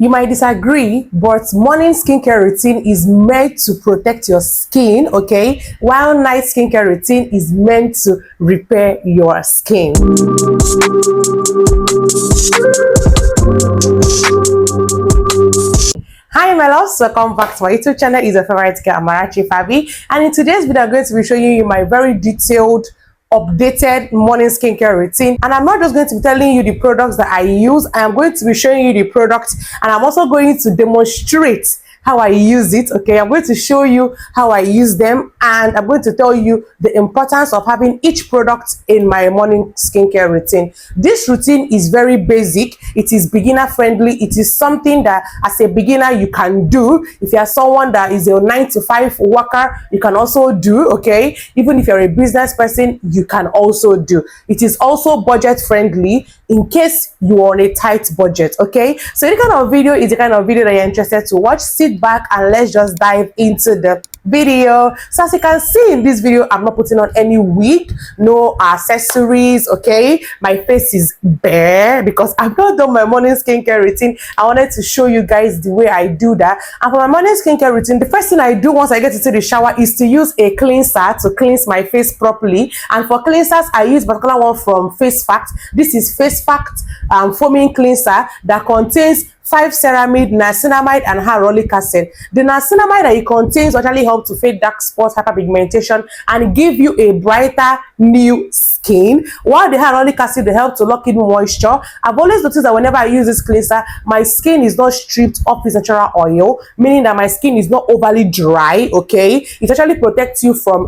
You might disagree, but morning skincare routine is meant to protect your skin, okay? While night skincare routine is meant to repair your skin. Hi my loves, welcome back to my YouTube channel. It's your favorite girl Amarachi Favy, and in today's video I'm going to be showing you my very detailed updated morning skincare routine. And I'm not just going to be telling you the products that I use, I am going to be showing you the products, and I'm also going to demonstrate how I use it. Okay, I'm going to show you how I use them, and I'm going to tell you the importance of having each product in my morning skincare routine. This routine is very basic, it is beginner friendly, it is something that as a beginner you can do. If you are someone that is a 9-to-5 worker, you can also do, okay? Even if you're a business person, you can also do. It is also budget friendly in case you're on a tight budget, okay? So any kind of video is the kind of video that you're interested to watch. Sit back and let's just dive into the video. So as you can see in this video, I'm not putting on any wig, no accessories, okay? My face is bare because I've not done my morning skincare routine. I wanted to show you guys the way I do that. And for my morning skincare routine, the first thing I do once I get into the shower is to use a cleanser to cleanse my face properly. And for cleansers, I use a particular one from Face Fact. This is Face Fact foaming cleanser that contains 5-ceramide, niacinamide, and hyaluronic acid. The niacinamide that it contains actually helps to fade dark spots, hyperpigmentation, and give you a brighter new skin, while the hyaluronic acid will help to lock in moisture. I've always noticed that whenever I use this cleanser, my skin is not stripped of its natural oil, meaning that my skin is not overly dry, okay? It actually protects you from,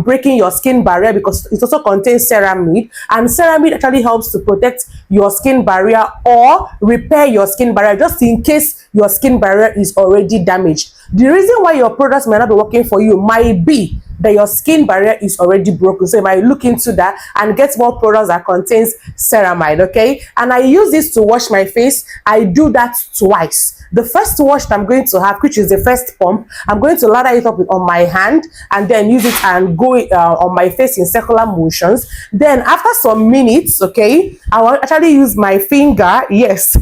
breaking your skin barrier, because it also contains ceramide, and ceramide actually helps to protect your skin barrier or repair your skin barrier just in case your skin barrier is already damaged. The reason why your products may not be working for you might be that your skin barrier is already broken, so you might look into that and get more products that contains ceramide, okay? And I use this to wash my face. I do that twice. The first wash that I'm going to have, which is the first pump, I'm going to lather it up on my hand and then use it and go on my face in circular motions. Then after some minutes, okay, I will actually use my finger, yes,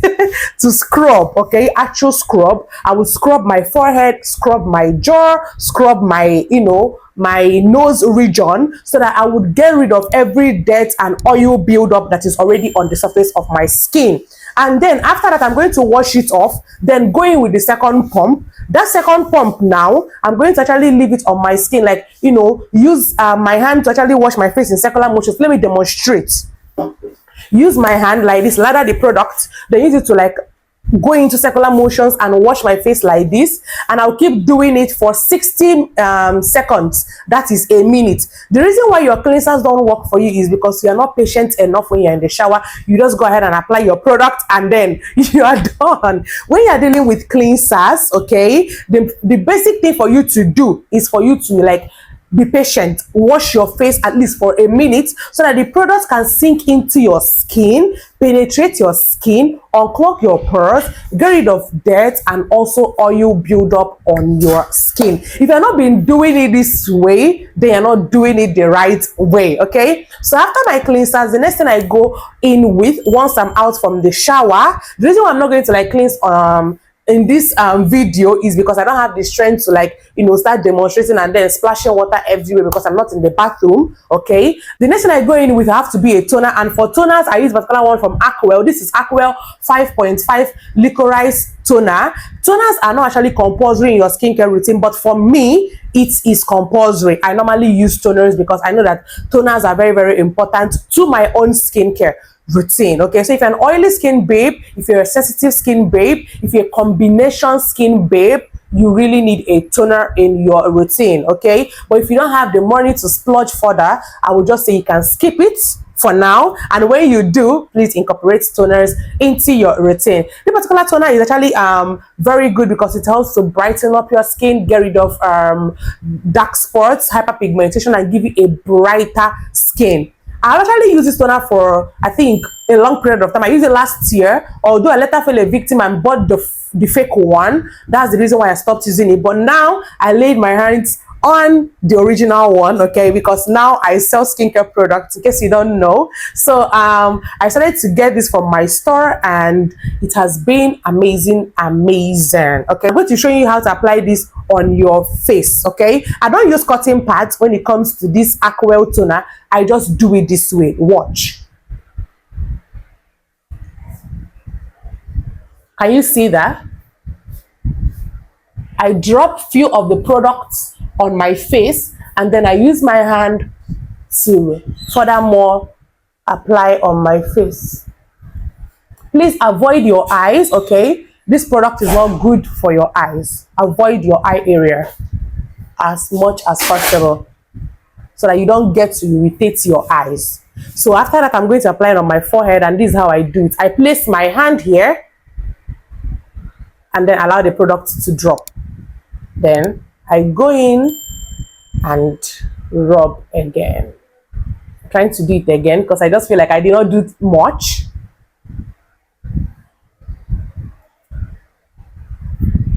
to scrub, okay, actual scrub. I will scrub my forehead, scrub my jaw, scrub my, my nose region, so that I would get rid of every dirt and oil buildup that is already on the surface of my skin. And then after that, I'm going to wash it off, then going with the second pump. That second pump now, I'm going to actually leave it on my skin, like, use my hand to actually wash my face in circular motions. Let me demonstrate. Use my hand like this, lather the product, then use it to like go into circular motions and wash my face like this, and I'll keep doing it for 60 seconds. That is a minute. The reason why your cleansers don't work for you is because you are not patient enough. When you're in the shower, you just go ahead and apply your product and then you are done. When you're dealing with cleansers, okay, the basic thing for you to do is for you to like be patient, wash your face at least for a minute so that the products can sink into your skin, penetrate your skin, unclog your pores, get rid of dirt and also oil buildup on your skin. If you're not been doing it this way, then you're not doing it the right way, okay? So after my cleansers, the next thing I go in with once I'm out from the shower, the reason why I'm not going to like cleanse in this video is because I don't have the strength to like start demonstrating and then splashing water everywhere because I'm not in the bathroom, okay? The next thing I go in with have to be a toner, and for toners I use a particular one from Aquel. This is Aquel 5.5 licorice toner. Toners are not actually compulsory in your skincare routine, but for me it is compulsory. I normally use toners because I know that toners are very, very important to my own skincare routine, okay? So if you're an oily skin babe, if you're a sensitive skin babe, if you're a combination skin babe, you really need a toner in your routine, okay? But if you don't have the money to splurge further, I would just say you can skip it for now, and when you do, please incorporate toners into your routine. This particular toner is actually very good because it helps to brighten up your skin, get rid of dark spots, hyperpigmentation, and give you a brighter skin. I actually use this toner for, I think, a long period of time. I used it last year, although I later fell a victim and bought the fake one. That's the reason why I stopped using it. But now I laid my hands on the original one, okay, because now I sell skincare products in case you don't know. So I started to get this from my store and it has been amazing. Okay, I'm going to show you how to apply this on your face. Okay, I don't use cotton pads when it comes to this Aqua toner. I just do it this way. Watch. Can you see that? I drop few of the products on my face and then I use my hand to furthermore apply on my face. Please avoid your eyes, okay? This product is not good for your eyes. Avoid your eye area as much as possible so that you don't get to irritate your eyes. So after that, I'm going to apply it on my forehead, and this is how I do it. I place my hand here and then allow the product to drop. Then I go in and rub again. I'm trying to do it again because I just feel like I did not do much.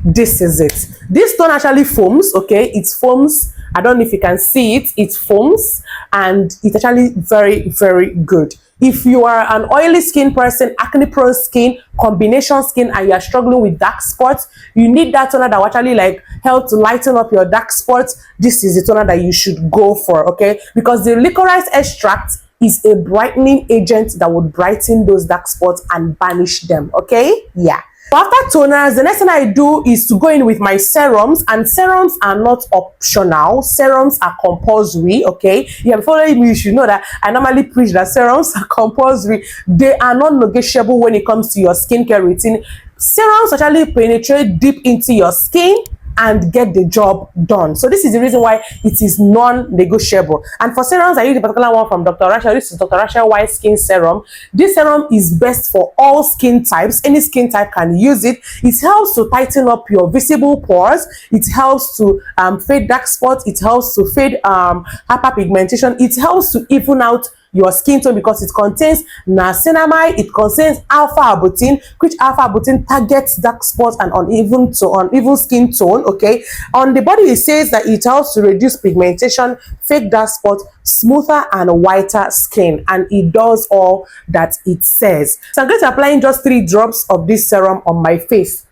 This is it. This stone actually foams, okay? It foams. I don't know if you can see it. It foams and it's actually very, very good. If you are an oily skin person, acne prone skin, combination skin, and you are struggling with dark spots, you need that toner that will actually like help to lighten up your dark spots. This is the toner that you should go for, okay? Because the licorice extract is a brightening agent that would brighten those dark spots and banish them, okay? Yeah. After toners, the next thing I do is to go in with my serums, and serums are not optional. Serums are compulsory, okay? Yeah, before me, you should know that I normally preach that serums are compulsory. They are not negotiable when it comes to your skincare routine. Serums actually penetrate deep into your skin and get the job done. So this is the reason why it is non-negotiable. And for serums, I use a particular one from Dr. Rachel. This is Dr. Rachel White Skin Serum. This serum is best for all skin types. Any skin type can use it. It helps to tighten up your visible pores. It helps to fade dark spots. It helps to fade hyperpigmentation. It helps to even out your skin tone because it contains niacinamide, it contains alpha-arbutin, which alpha-arbutin targets dark spots and uneven skin tone, okay? On the body, it says that it helps to reduce pigmentation, fake dark spots, smoother and whiter skin, and it does all that it says. So I'm going to apply just 3 drops of this serum on my face.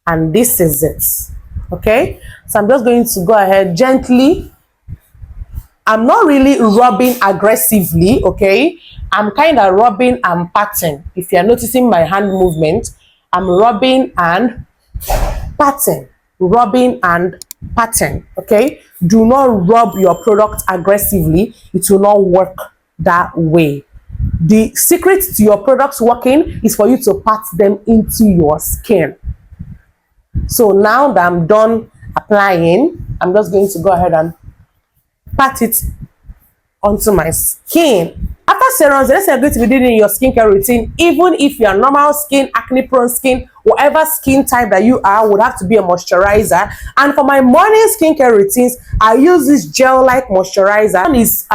And this is it. Okay, so I'm just going to go ahead gently. I'm not really rubbing aggressively, okay? I'm kind of rubbing and patting. If you're noticing my hand movement, I'm rubbing and patting, rubbing and patting, okay? Do not rub your product aggressively. It will not work that way. The secret to your products working is for you to pat them into your skin. So now that I'm done applying, I'm just going to go ahead and pat it onto my skin. After serums, the next thing you're going to be doing in your skincare routine, even if you're normal skin, acne prone skin, whatever skin type that you are, would have to be a moisturizer. And for my morning skincare routines, I use this gel-like moisturizer. One is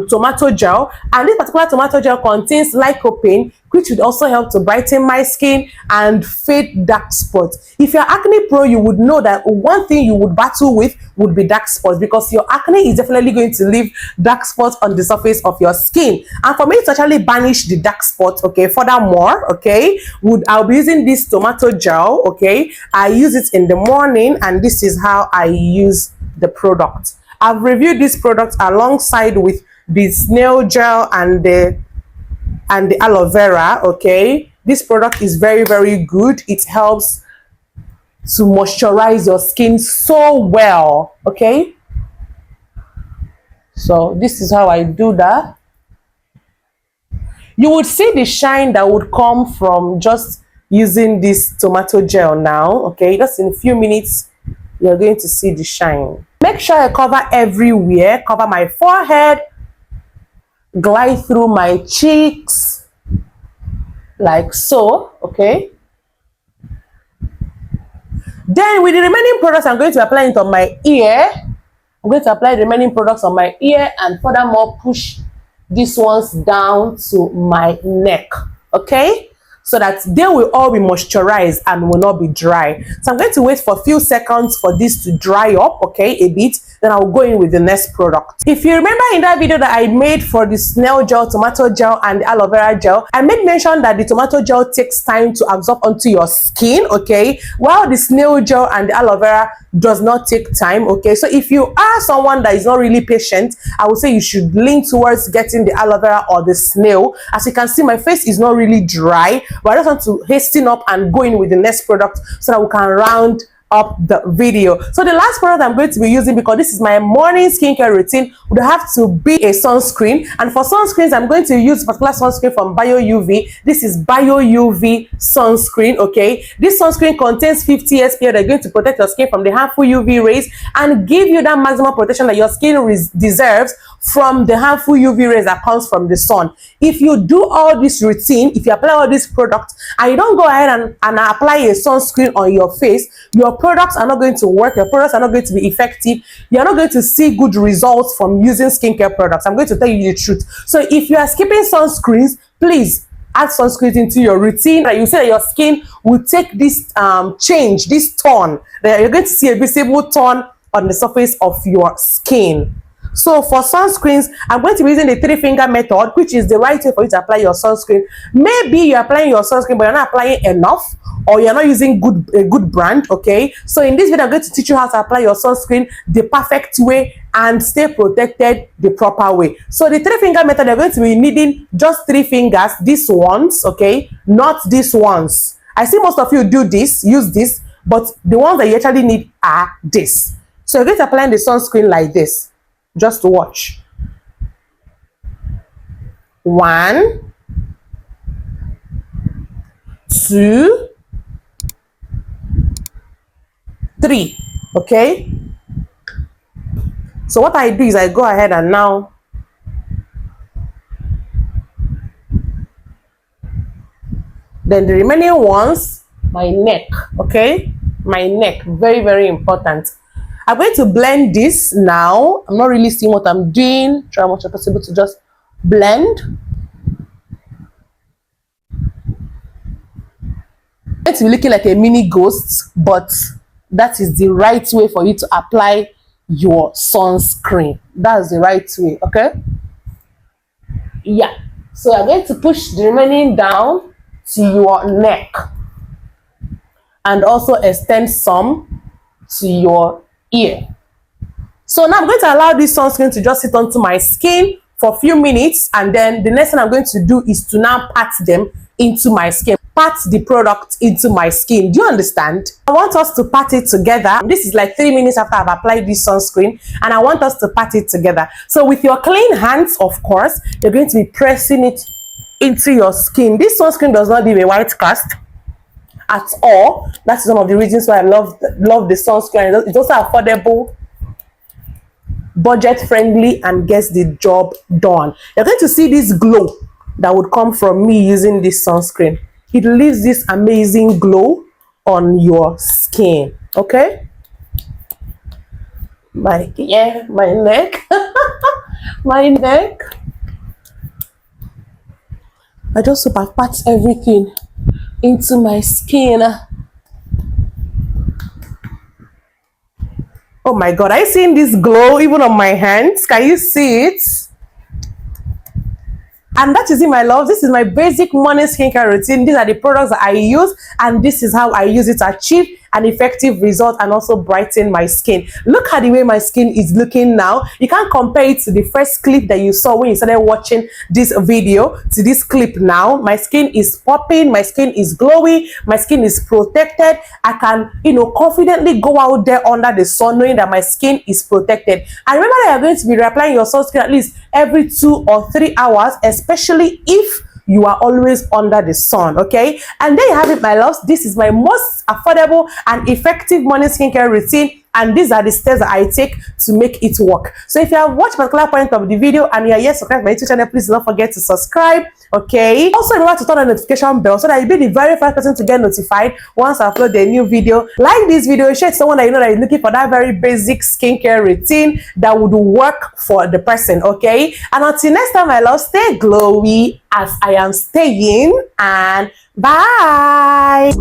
tomato gel, and this particular tomato gel contains lycopene, which would also help to brighten my skin and fade dark spots. If you're acne prone, you would know that one thing you would battle with would be dark spots, because your acne is definitely going to leave dark spots on the surface of your skin. And for me to actually banish the dark spots, okay, furthermore, okay, I'll be using this tomato gel, okay? I use it in the morning, and this is how I use the product. I've reviewed this product alongside with the snail gel and the aloe vera, okay? This product is very, very good. It helps to moisturize your skin so well, okay? So this is how I do that. You would see the shine that would come from just using this tomato gel now, okay? Just in a few minutes, you're going to see the shine. Make sure I cover everywhere. Cover my forehead, glide through my cheeks, like so, okay? Then with the remaining products, I'm going to apply it on my ear. I'm going to apply the remaining products on my ear and furthermore push these ones down to my neck, okay? so that they will all be moisturized and will not be dry. So I'm going to wait for a few seconds for this to dry up, okay, a bit. Then I'll go in with the next product. If you remember in that video that I made for the snail gel, tomato gel, and the aloe vera gel, I made mention that the tomato gel takes time to absorb onto your skin, okay, while the snail gel and the aloe vera does not take time, okay. So if you are someone that is not really patient, I would say you should lean towards getting the aloe vera or the snail. As you can see, my face is not really dry, but I just want to hasten up and go in with the next product so that we can round up the video. So the last product I'm going to be using, because this is my morning skincare routine, would have to be a sunscreen. And for sunscreens, I'm going to use a particular sunscreen from Bio UV. This is Bio UV sunscreen, okay. This sunscreen contains 50 SPF. They're going to protect your skin from the harmful UV rays and give you that maximum protection that your skin deserves from the harmful UV rays that comes from the sun. If you do all this routine, if you apply all these products and you don't go ahead and apply a sunscreen on your face, your products are not going to work, your products are not going to be effective, you're not going to see good results from using skincare products. I'm going to tell you the truth. So if you are skipping sunscreens, please add sunscreen into your routine. You say that your skin will take this change, this tone, that you're going to see a visible tone on the surface of your skin. So for sunscreens, I'm going to be using the 3-finger method, which is the right way for you to apply your sunscreen. Maybe you're applying your sunscreen, but you're not applying enough, or you're not using a good brand, okay. So in this video, I'm going to teach you how to apply your sunscreen the perfect way and stay protected the proper way. So the 3-finger method, you're going to be needing just 3 fingers, these ones, okay, not these ones. I see most of you do this, use this, but the ones that you actually need are this. So you're going to apply the sunscreen like this. Just watch. 1, 2, 3. Okay. So what I do is I go ahead and now then the remaining ones, my neck, okay, my neck, very, very important. I'm going to blend this now. I'm not really seeing what I'm doing. Try as much as possible to just blend. It's looking like a mini ghost, but that is the right way for you to apply your sunscreen. That's the right way, okay? Yeah. So I'm going to push the remaining down to your neck and also extend some to your ear. So now I'm going to allow this sunscreen to just sit onto my skin for a few minutes, and then the next thing I'm going to do is to now pat them into my skin. Pat the product into my skin. Do you understand? I want us to pat it together. This is like 3 minutes after I've applied this sunscreen, and I want us to pat it together. So with your clean hands, of course, you're going to be pressing it into your skin. This sunscreen does not leave a white cast at all. That's one of the reasons why I love the sunscreen. It's also affordable, budget friendly, and gets the job done. You're going to see this glow that would come from me using this sunscreen. It leaves this amazing glow on your skin, okay? My neck my neck. I just super pat everything into my skin. Oh my god, are you seeing this glow even on my hands? Can you see it? And that is it, my love. This is my basic morning skincare routine. These are the products that I use, and this is how I use it to achieve an effective result and also brighten my skin. Look at the way my skin is looking now. You can't compare it to the first clip that you saw when you started watching this video to this clip now. My skin is popping, my skin is glowy, my skin is protected. I can, confidently go out there under the sun knowing that my skin is protected. And remember that you're going to be reapplying your sunscreen at least every 2 or 3 hours, especially if you are always under the sun, okay? And there you have it, my loves. This is my most affordable and effective morning skincare routine. and these are the steps that I take to make it work. So if you have watched particular point of the video and you are yet to subscribe to my YouTube channel, please don't forget to subscribe. Okay, also remember to turn on the notification bell so that you'll be the very first person to get notified once I upload a new video. Like this video, share it to someone that you know that is looking for that very basic skincare routine that would work for the person. Okay, and until next time, my love, stay glowy as I am staying, and bye.